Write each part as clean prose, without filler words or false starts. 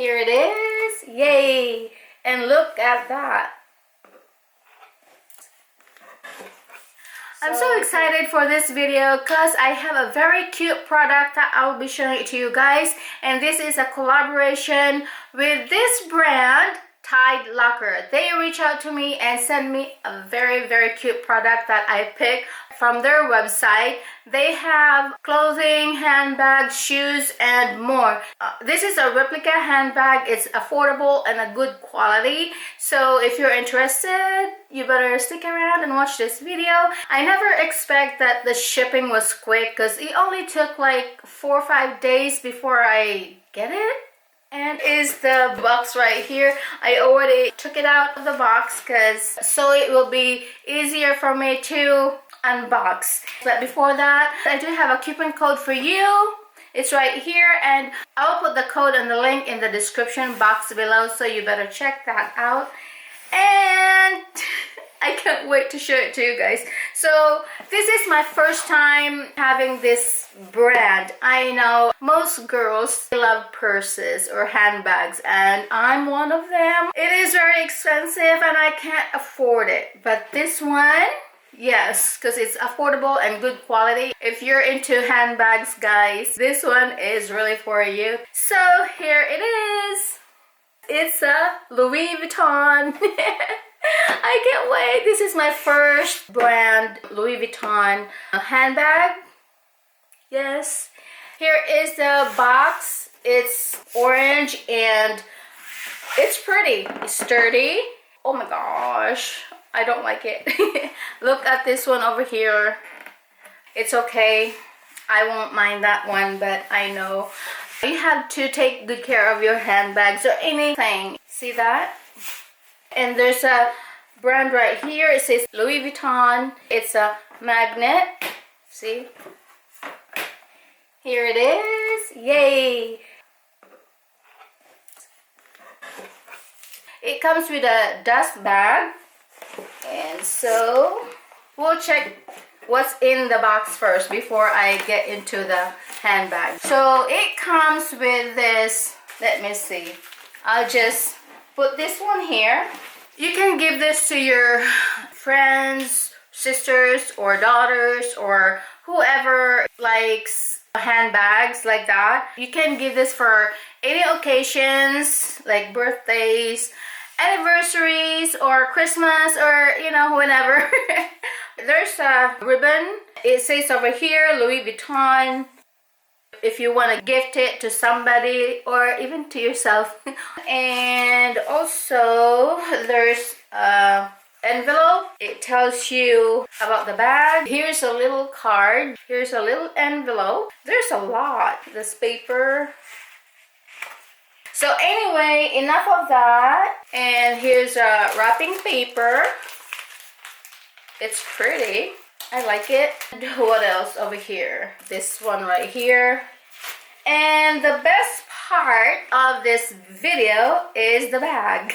Here it is. Yay! And look at that. I'm so excited for this video because I have a very cute product that I'll be showing it to you guys. And this is a collaboration with this brand, TideLocker. They reach out to me and send me a very cute product that I picked from their website. They have clothing, handbags, shoes, and more. This is a replica handbag. It's affordable and a good quality. So if you're interested, you better stick around and watch this video. I never expect that the shipping was quick because it only took like 4 or 5 days before I get it. And is the box right here. I already took it out of the box so it will be easier for me to unbox. But before that, I do have a coupon code for you. It's right here, and I'll put the code and the link in the description box below, so you better check that out. And I can't wait to show it to you guys. So this is my first time having this brand. I know most girls love purses or handbags, and I'm one of them. It is very expensive and I can't afford it, but this one, yes, because it's affordable and good quality. If you're into handbags, guys, this one is really for you. So here it is. It's a Louis Vuitton. I can't wait. This is my first brand Louis Vuitton handbag. Yes. Here is the box. It's orange and it's pretty. It's sturdy. Oh my gosh. I don't like it. Look at this one over here. It's okay. I won't mind that one, but I know you have to take good care of your handbags or anything. See that? And there's a brand right here. It says Louis Vuitton. It's a magnet. See? Here it is. Yay! It comes with a dust bag. And so we'll check what's in the box first before I get into the handbag. So it comes with this. Let me see. I'll just put this one here. You can give this to your friends, sisters, or daughters, or whoever likes handbags like that. You can give this for any occasions like birthdays, anniversaries, or Christmas, or whenever. There's a ribbon. It says over here Louis Vuitton. If you want to gift it to somebody or even to yourself. And also there's an envelope. It tells you about the bag. Here's a little card. Here's a little envelope. There's a lot. This paper. So anyway, enough of that. And here's a wrapping paper. It's pretty. I like it. What else over here? This one right here. And the best part of this video is the bag.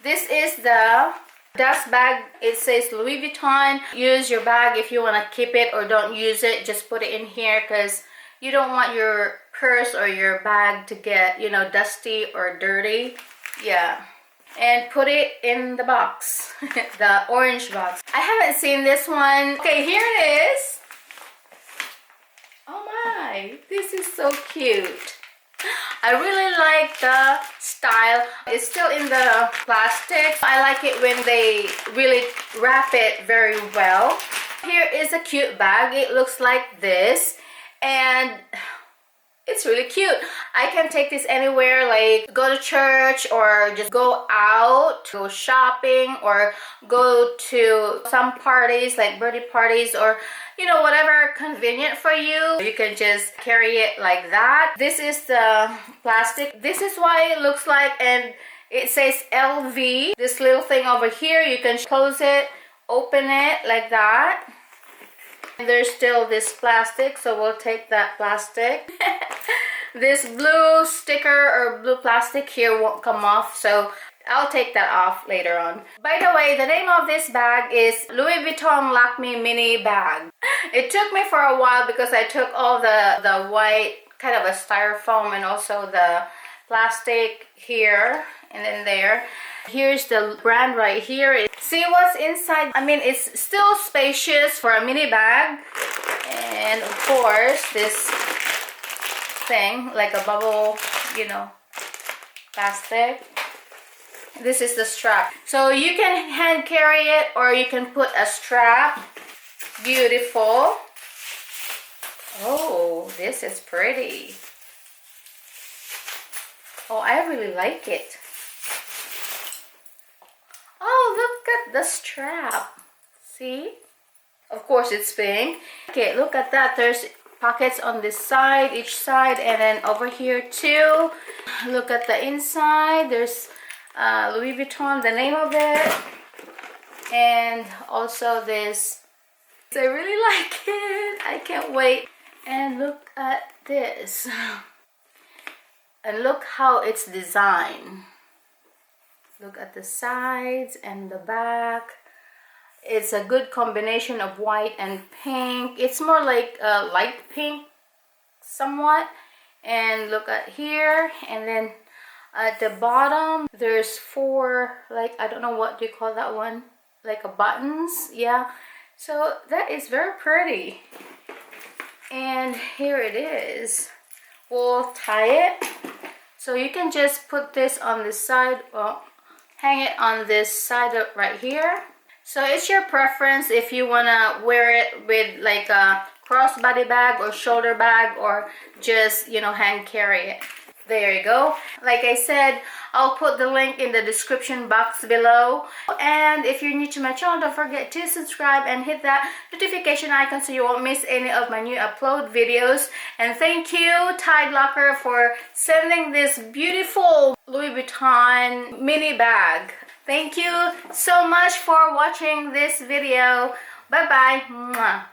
This is the dust bag. It says Louis Vuitton. Use your bag if you want to keep it, or don't use it. Just put it in here because you don't want your purse or your bag to get, dusty or dirty. Yeah. And put it in the box, the orange box. I haven't seen this one. Okay, here it is. Oh my, this is so cute. I really like the style. It's still in the plastic. I like it when they really wrap it very well. Here is a cute bag. It looks like this. And it's really cute. I can take this anywhere, like go to church or just go out, go shopping, or go to some parties like birthday parties, or whatever convenient for you. You can just carry it like that. This is the plastic. This is why it looks like, and it says LV. This little thing over here, you can close it, open it like that. There's still this plastic, so we'll take that plastic. This blue sticker or blue plastic here won't come off, so I'll take that off later on. By the way, the name of this bag is Louis Vuitton LockMe mini bag. It took me for a while because I took all the white kind of a styrofoam and also the plastic here and then there. Here's the brand right here. See what's inside. I mean, it's still spacious for a mini bag. And of course, this thing, like a bubble, you know, plastic. This is the strap. So you can hand carry it or you can put a strap. Beautiful. Oh, this is pretty. Oh, I really like it. Oh, look at the strap. See? Of course, it's pink. Okay, look at that. There's pockets on this side, each side, and then over here too. Look at the inside. There's Louis Vuitton, the name of it. And also this. I really like it. I can't wait. And look at this. And look how it's designed. Look at the sides and the back. It's a good combination of white and pink. It's more like a light pink somewhat. And look at here. And then at the bottom, there's 4, like, I don't know what do you call that one. Like a buttons. Yeah. So that is very pretty. And here it is. We'll tie it. So you can just put this on this side. Well, hang it on this side right here. So it's your preference if you want to wear it with like a crossbody bag or shoulder bag or just, you know, hand carry it. There you go. Like I said, I'll put the link in the description box below. And if you're new to my channel, don't forget to subscribe and hit that notification icon so you won't miss any of my new upload videos. And thank you, TideLocker, for sending this beautiful Louis Vuitton mini bag. Thank you so much for watching this video. Bye-bye.